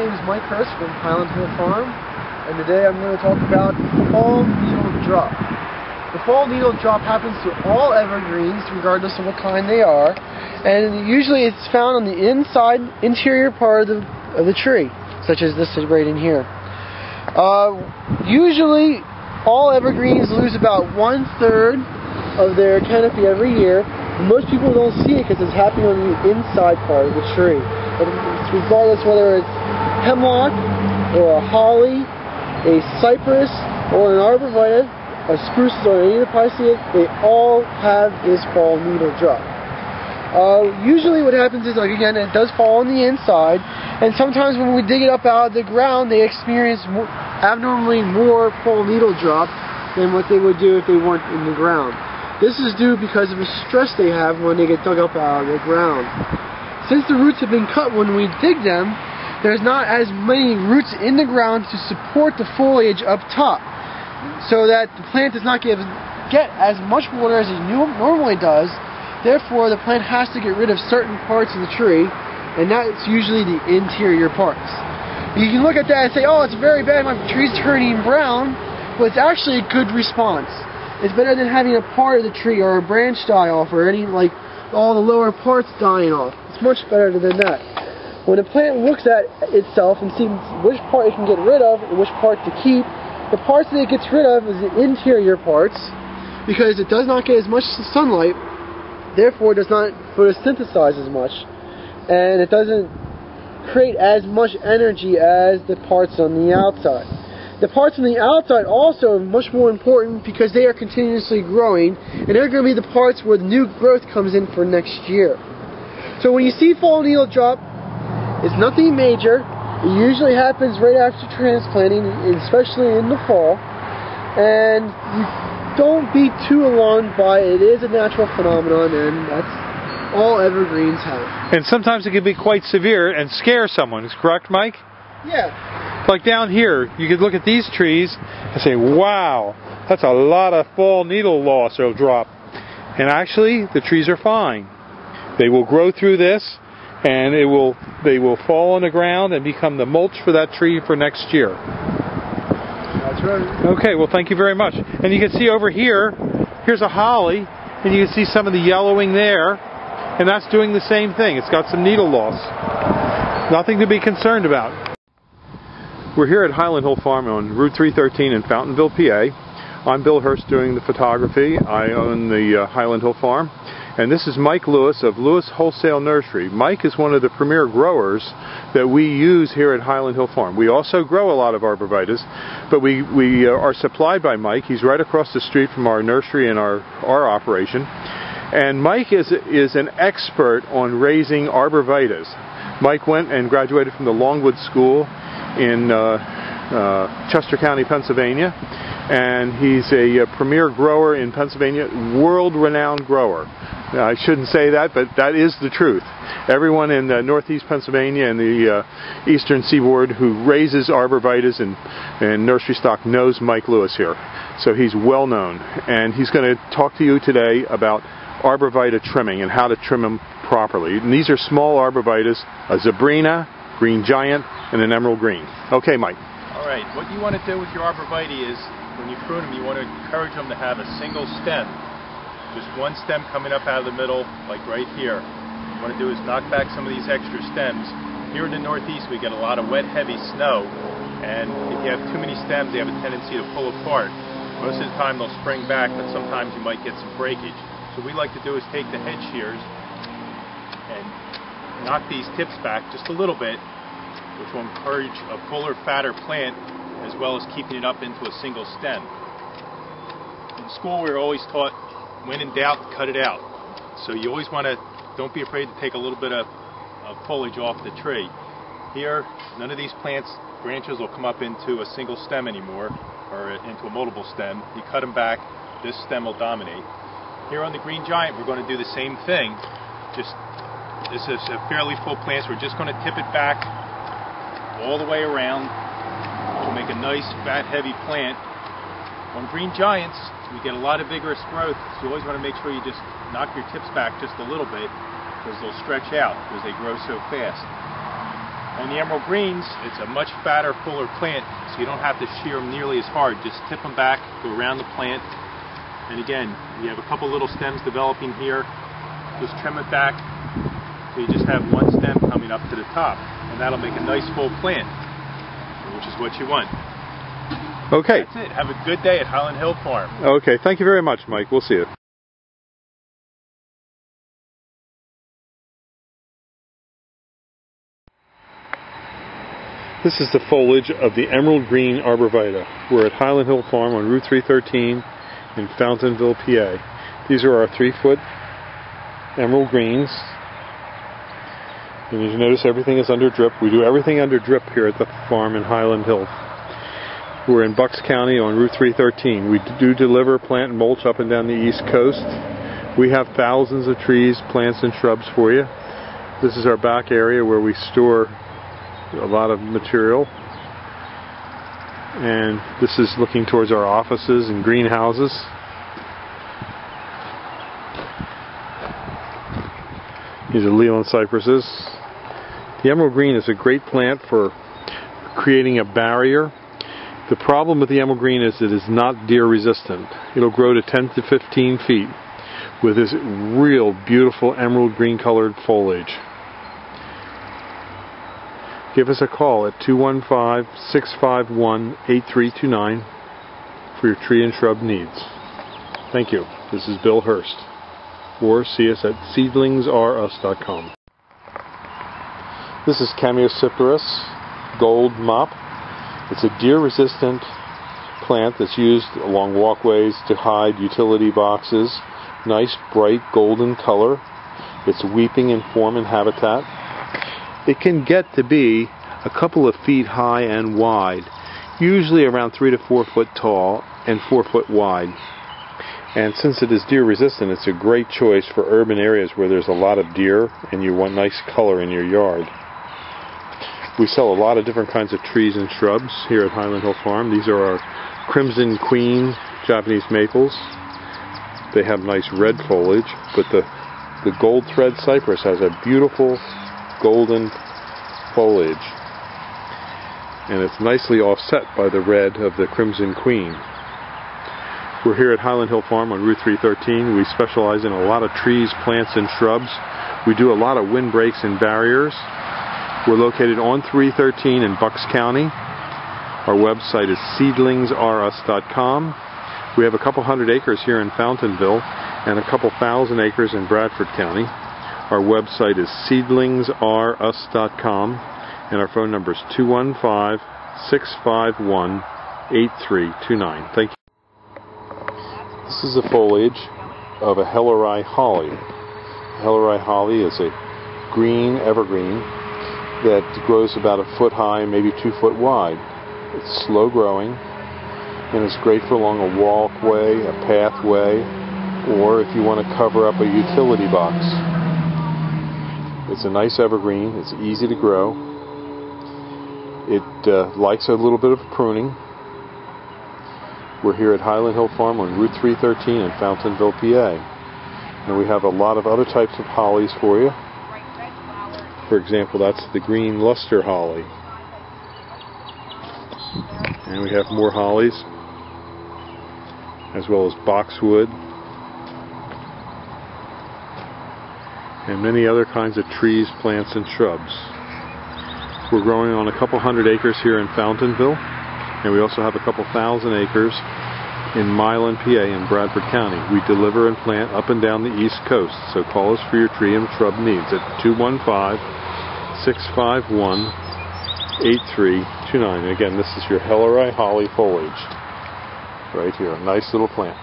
name is Mike Hurst from Highland Farm, and today I'm going to talk about fall needle drop. The fall needle drop happens to all evergreens, regardless of what kind they are, and usually it's found on the interior part of the tree, such as this right in here. Usually, all evergreens lose about 1/3 of their canopy every year. Most people don't see it because it's happening on the inside part of the tree. Regardless whether it's hemlock or a holly, a cypress or an arborvitae, a spruce or any of the pisceas, they all have this fall needle drop. Usually what happens is, like, again, it does fall on the inside, and sometimes when we dig it up out of the ground, they experience abnormally more fall needle drop than what they would do if they weren't in the ground. This is due because of the stress they have when they get dug up out of the ground. Since the roots have been cut when we dig them, there's not as many roots in the ground to support the foliage up top, so that the plant does not get as much water as it normally does. Therefore, the plant has to get rid of certain parts of the tree, and that's usually the interior parts. You can look at that and say, oh, it's very bad, my tree's turning brown, but it's actually a good response. It's better than having a part of the tree or a branch die off, or any, like, all the lower parts dying off. It's much better than that. When a plant looks at itself and sees which part it can get rid of and which part to keep, the parts that it gets rid of is the interior parts, because it does not get as much sunlight, therefore it does not photosynthesize as much, and it doesn't create as much energy as the parts on the outside. The parts on the outside also are much more important because they are continuously growing, and they're going to be the parts where the new growth comes in for next year. So when you see fall needle drop, it's nothing major. It usually happens right after transplanting, especially in the fall, and you don't be too alarmed by it. It is a natural phenomenon, and that's all evergreens have. And sometimes it can be quite severe and scare someone. Is correct, Mike? Yeah. Like down here, you could look at these trees and say, wow, that's a lot of fall needle loss or drop. And actually, the trees are fine. They will grow through this, and they will fall on the ground and become the mulch for that tree for next year. That's right. Okay, well, thank you very much. And you can see over here, here's a holly, and you can see some of the yellowing there, and that's doing the same thing. It's got some needle loss. Nothing to be concerned about. We're here at Highland Hill Farm on Route 313 in Fountainville, PA. I'm Bill Hurst doing the photography. I own the Highland Hill Farm. And this is Mike Lewis of Lewis Wholesale Nursery. Mike is one of the premier growers that we use here at Highland Hill Farm. We also grow a lot of arborvitaes, but we are supplied by Mike. He's right across the street from our nursery and our operation. And Mike is an expert on raising arborvitaes. Mike went and graduated from the Longwood School in Chester County, Pennsylvania, and he's a premier grower in Pennsylvania, world-renowned grower. Now, I shouldn't say that, but that is the truth. Everyone in northeast Pennsylvania and the eastern seaboard who raises arborvitaes and nursery stock knows Mike Lewis here. So he's well known, and he's going to talk to you today about arborvitae trimming and how to trim them properly. And these are small arborvitaes, a Zebrina, green giant, and an emerald green. Okay, Mike. All right, what you want to do with your arborvitae is, when you prune them, you want to encourage them to have a single stem. Just one stem coming up out of the middle, like right here. What you want to do is knock back some of these extra stems. Here in the Northeast, we get a lot of wet, heavy snow, and if you have too many stems, they have a tendency to pull apart. Most of the time, they'll spring back, but sometimes you might get some breakage. So what we like to do is take the head shears and knock these tips back just a little bit, which will encourage a fuller, fatter plant, as well as keeping it up into a single stem. In school, we were always taught, when in doubt, cut it out. So you always want to, don't be afraid to take a little bit of foliage off the tree. Here, none of these plants, branches will come up into a single stem anymore, or into a multiple stem. You cut them back, this stem will dominate. Here on the green giant, we're going to do the same thing. This is a fairly full plant, so we're just going to tip it back all the way around, which will make a nice, fat, heavy plant. On green giants, we get a lot of vigorous growth, so you always want to make sure you just knock your tips back just a little bit, because they'll stretch out, because they grow so fast. On the emerald greens, it's a much fatter, fuller plant, so you don't have to shear them nearly as hard. Just tip them back, go around the plant, and again, you have a couple little stems developing here. Just trim it back, so you just have one stem coming up to the top, and that'll make a nice full plant, which is what you want. Okay. That's it. Have a good day at Highland Hill Farm. Okay, thank you very much, Mike. We'll see you. This is the foliage of the emerald green arborvitae. We're at Highland Hill Farm on Route 313 in Fountainville, PA. These are our 3-foot emerald greens. And as you notice, everything is under drip. We do everything under drip here at the farm in Highland Hill. We're in Bucks County on Route 313. We do deliver plant and mulch up and down the East Coast. We have thousands of trees, plants, and shrubs for you. This is our back area where we store a lot of material, and this is looking towards our offices and greenhouses. These are Leland cypresses. The emerald green is a great plant for creating a barrier. The problem with the emerald green is it is not deer resistant. It'll grow to 10 to 15 feet with this real beautiful emerald green colored foliage. Give us a call at 215-651-8329 for your tree and shrub needs. Thank you. This is Bill Hurst. Or see us at seedlingsrus.com. This is Cameocypris gold mop. It's a deer-resistant plant that's used along walkways to hide utility boxes. Nice, bright, golden color. It's weeping in form and habitat. It can get to be a couple of feet high and wide, usually around 3 to 4 foot tall and 4 foot wide. And since it is deer resistant, it's a great choice for urban areas where there's a lot of deer and you want nice color in your yard. We sell a lot of different kinds of trees and shrubs here at Highland Hill Farm. These are our Crimson Queen Japanese maples. They have nice red foliage, but the gold thread cypress has a beautiful golden foliage, and it's nicely offset by the red of the Crimson Queen. We're here at Highland Hill Farm on Route 313. We specialize in a lot of trees, plants, and shrubs. We do a lot of windbreaks and barriers. We're located on 313 in Bucks County. Our website is seedlingsrus.com. We have a couple hundred acres here in Fountainville and a couple thousand acres in Bradford County. Our website is seedlingsrus.com, and our phone number is 215-651-8329. Thank you. This is the foliage of a Helleri holly. Helleri holly is a green evergreen that grows about a foot high, maybe 2 foot wide. It's slow growing, and it's great for along a walkway, a pathway, or if you want to cover up a utility box. It's a nice evergreen. It's easy to grow. It likes a little bit of pruning. We're here at Highland Hill Farm on Route 313 in Fountainville, PA. And we have a lot of other types of hollies for you. For example, that's the green luster holly. And we have more hollies, as well as boxwood, and many other kinds of trees, plants, and shrubs. We're growing on a couple hundred acres here in Fountainville, and we also have a couple thousand acres in Milan, PA, in Bradford County. We deliver and plant up and down the East Coast, so call us for your tree and shrub needs at 215-651-8329. Again, this is your Helleri holly foliage right here. A nice little plant.